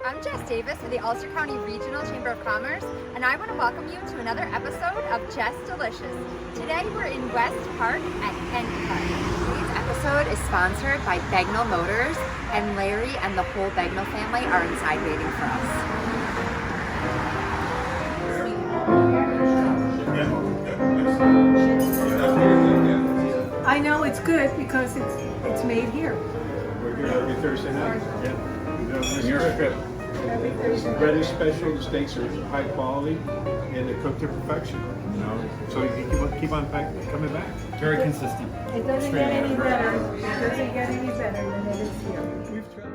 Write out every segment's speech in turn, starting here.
I'm Jess Davis with the Ulster County Regional Chamber of Commerce, and I want to welcome you to another episode of Jess Delicious. Today we're in West Park at Endicott. Today's episode is sponsored by Bagnall Motors, and Larry and the whole Bagnall family are inside waiting for us. I know it's good because it's made here. We're here every Thursday night. Yeah. We don't miss your trip. The bread is special, the steaks are high quality, and they're cooked to perfection. You know, so you keep on coming back. Very consistent. It doesn't get any better. It doesn't get any better than it is here. We've tried.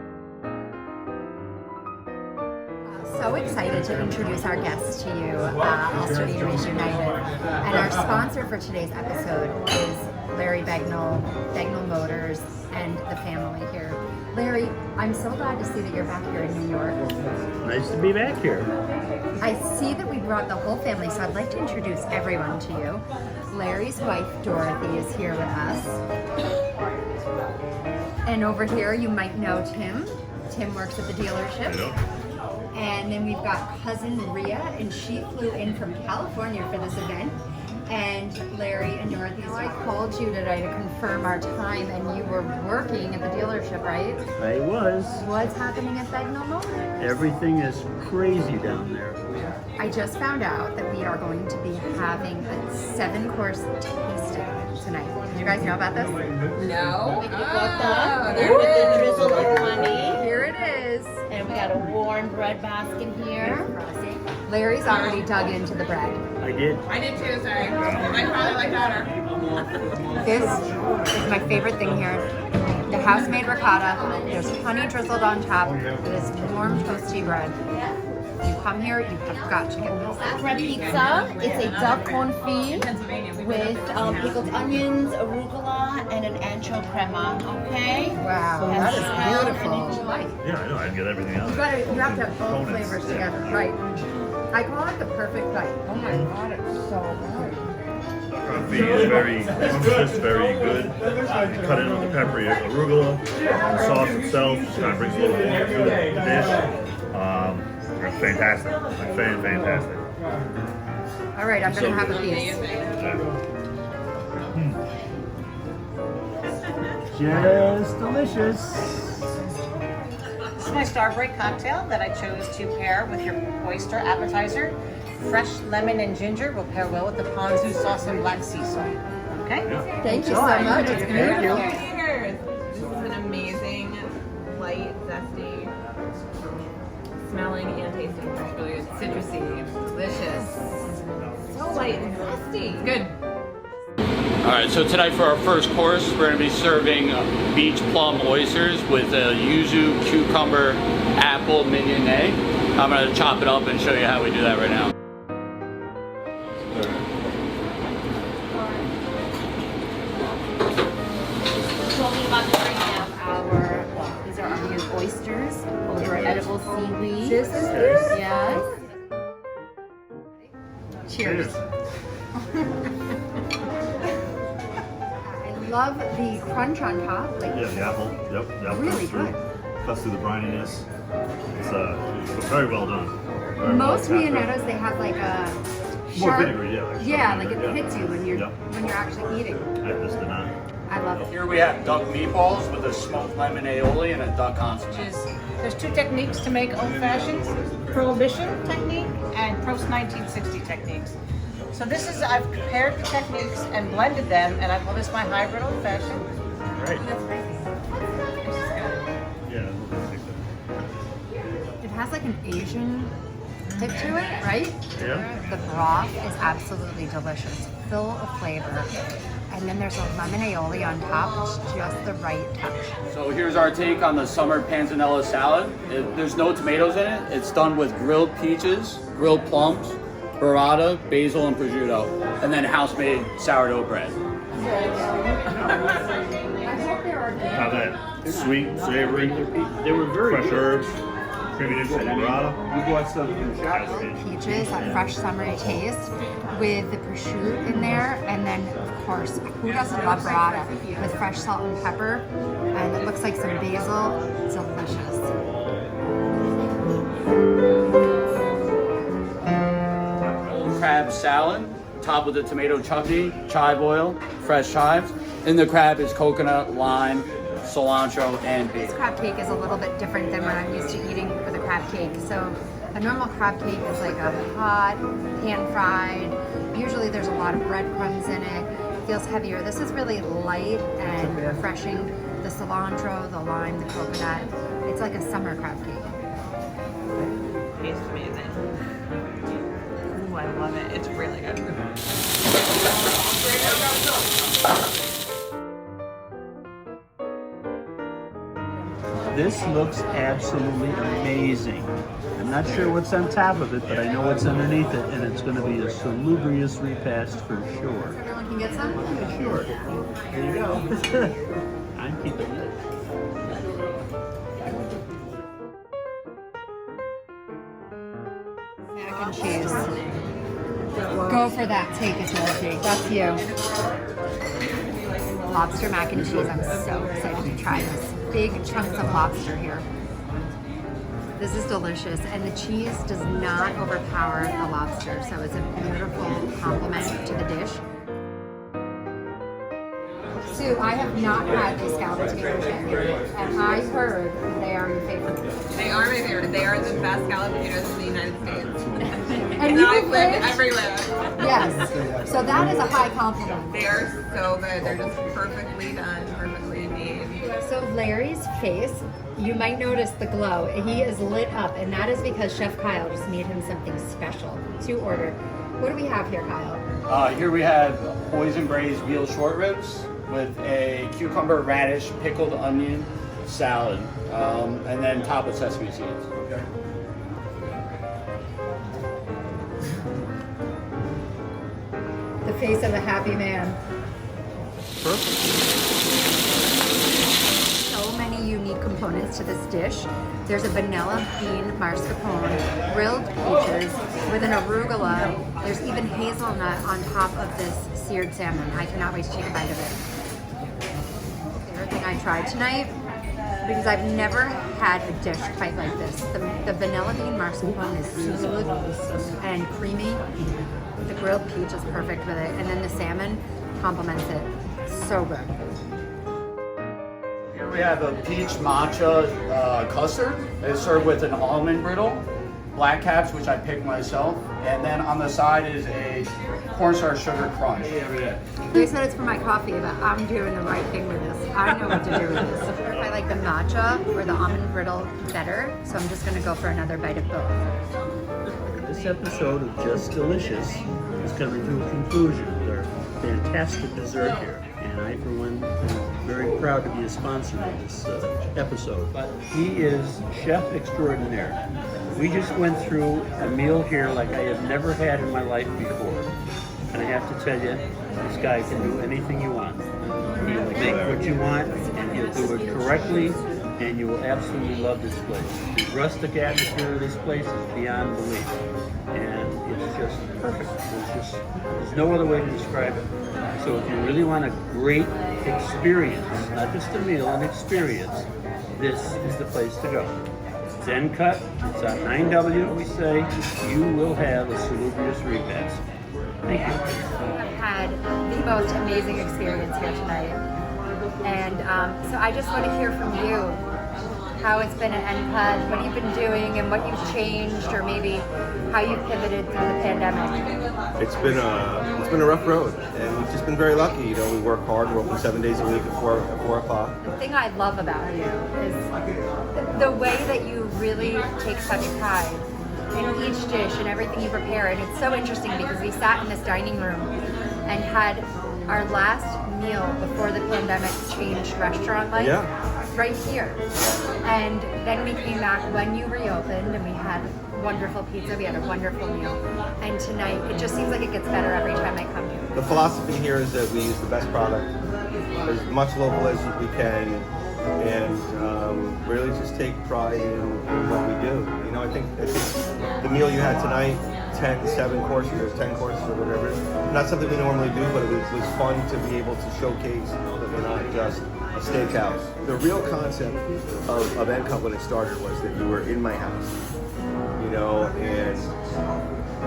So excited to introduce our guests to you, Ulster Eateries United. And our sponsor for today's episode is Larry Bagnall, Bagnall Motors, and the family here. Larry, I'm so glad to see that you're back here in New York. Nice to be back here. I see that we brought the whole family, so I'd like to introduce everyone to you. Larry's wife, Dorothy, is here with us. And over here, you might know Tim. Tim works at the dealership. And then we've got cousin Rhea, and she flew in from California for this event. And Larry and Dorothy, so I called you today to confirm our time, and you were working at the delership, right? I was. What's happening at Bagnall Motors? Everything is crazy down there. I just found out that we are going to be having a 7-course tasting tonight. Did you guys know about this? No. We got that. There with the drizzle of honey. Here it is. And we got a warm bread basket here. Larry's already dug into the bread. I did. I did too, sorry. My father, my daughter. This is my favorite thing here. The house-made ricotta. There's honey drizzled on top. It is warm, toasty bread. You come here, you have got to get this. Bread pizza. It's a duck confit with pickled onions, arugula, and an ancho crema. Okay. Wow, that is beautiful. Yeah, I know. I get everything out. You have to have both flavors together, right? I call it the perfect bite. Oh my god, it's so good. Confit is very unctuous, very good. You cut it with the peppery arugula. The sauce itself just kind of brings a little warmth to the dish. It's fantastic. Fantastic. All right, I'm gonna have a piece. Just delicious. This is my Starbreak cocktail that I chose to pair with your oyster appetizer. Fresh lemon and ginger will pair well with the ponzu sauce and black sea salt. Okay? Thank you so much. It's beautiful. This is an amazing, light, zesty, smelling and tasting. It's really good. Citrusy, delicious. So light and zesty. Good. Alright, so tonight for our first course, we're going to be serving beach plum oysters with a yuzu, cucumber, apple mignonette. I'm going to chop it up and show you how we do that right now. Talking about the right now, these are our new oysters over edible seaweed. This is good. Yes. Cheers. I love the crunch on top. Like, Yeah, the apple. Yep, the apple really cuts through. good. Cuts through the brininess. It's very well done. Very Most well mignonettas, they have like a More sharp, vinegary, yeah. Like yeah, sharp like it vinegar, hits you when you're Yep. when you're actually eating. Yeah, this did not. I love it. Here we have duck meatballs with a smoked lemon aioli and a duck consomme. There's two techniques to make old fashions: Prohibition technique and post 1960 techniques. So this is, I've compared the techniques and blended them, and I call this my hybrid old fashioned. Right. That's great. Yeah. It has like an Asian hit to it, right? Yeah. The broth is absolutely delicious, full of flavor. And then there's a lemon aioli on top, which is just the right touch. So here's our take on the summer panzanella salad. There's no tomatoes in it. It's done with grilled peaches, grilled plums, burrata, basil, and prosciutto, and then house-made sourdough bread. How that sweet, savory, They were very fresh herbs, creaminess and burrata. We bought some from Custard. Peaches, that fresh summery taste with the prosciutto in there, and then of course, who doesn't love burrata with fresh salt and pepper, and it looks like some basil. Delicious. crab salad, topped with a tomato chutney, chive oil, fresh chives. In the crab is coconut, lime, cilantro, and This beef. crab cake is a little bit different than what I'm used to eating with a crab cake. So a normal crab cake is like a hot, pan-fried. Usually there's a lot of breadcrumbs in it. It feels heavier. This is really light and refreshing. The cilantro, the lime, the coconut. It's like a summer crab cake. Tastes amazing. Ooh, I love it. It's really good. This looks absolutely amazing. I'm not sure what's on top of it, but I know what's underneath it, and it's going to be a salubrious repast for sure. Everyone can get some? Sure. There you go. I'm keeping it. Mac and cheese. Go for that. Take it, Dorothy. That's you. Lobster mac and cheese. I'm so excited to try this. Big chunks of lobster here. This is delicious, and the cheese does not overpower the lobster, so it's a beautiful complement to the dish. Sue, I have not had these scalloped potatoes yet, and I heard they are your favorite. They are my favorite. They are the best scalloped potatoes in the United States. And I've you've lived lived everywhere. Yes, so that is a high compliment. They are so good. They're just perfectly done, perfectly made. So Larry's face, you might notice the glow. He is lit up, and that is because Chef Kyle just made him something special to order. What do we have here, Kyle? Here we have poison braised veal short ribs with a cucumber, radish, pickled onion salad, and then topped with sesame seeds. Okay. The face of a happy man. So many unique components to this dish. There's a vanilla bean mascarpone, grilled peaches with an arugula. There's even hazelnut on top of this seared salmon. I cannot wait to take a bite of it. Favorite thing I tried tonight, because I've never had a dish quite like this. The vanilla bean mascarpone is smooth and creamy. The grilled peach is perfect with it, and then the salmon complements it. So good. Here we have a peach matcha custard. It's served with an almond brittle, black caps, which I picked myself, and then on the side is a cornstarch sugar crunch. They said it's for my coffee, but I'm doing the right thing with this. I know what to do with this. I like the matcha or the almond brittle better, so I'm just gonna go for another bite of both. This episode of Just Delicious is coming to a conclusion with our fantastic dessert here. And I, for one, am very proud to be a sponsor of this episode. But he is chef extraordinaire. We just went through a meal here like I have never had in my life before. And I have to tell you, this guy can do anything you want. He'll make what you want, and he'll do it correctly, and you will absolutely love this place. The rustic atmosphere of this place is beyond belief. And it's just perfect. There's no other way to describe it. So if you really want a great experience, not just a meal, an experience, this is the place to go. It's end cut, it's on 9W, we say, you will have a salubrious repast. Thank you. I've had the most amazing experience here tonight. And so I just want to hear from you how it's been at NCUT, what you've been doing and what you've changed, or maybe how you've pivoted through the pandemic. It's been a rough road, and we've just been very lucky. You know, we work hard. We're open 7 days a week at 4 o'clock. The thing I love about you is the way that you really take such pride in each dish and everything you prepare. And it's so interesting because we sat in this dining room and had our last meal before the pandemic changed restaurant life right here. And then we came back when you reopened and we had wonderful pizza, we had a wonderful meal. And tonight, it just seems like it gets better every time I come here. The philosophy here is that we use the best product, as much local as we can, and really just take pride in what we do. You know, I think the meal you had tonight, 7 courses or 10 courses or whatever, not something we normally do, but it was fun to be able to showcase, you know, that we're not just a steakhouse. The real concept of NCUT when it started was that you were in my house, you know, and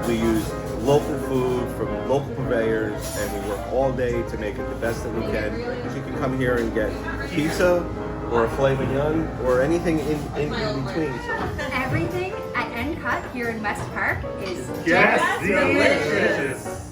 we used local food from local purveyors, and we work all day to make it the best that we can. You can come here and get pizza or a filet mignon or anything in between. So. Everything at End Cut here in West Park is Yes, just delicious.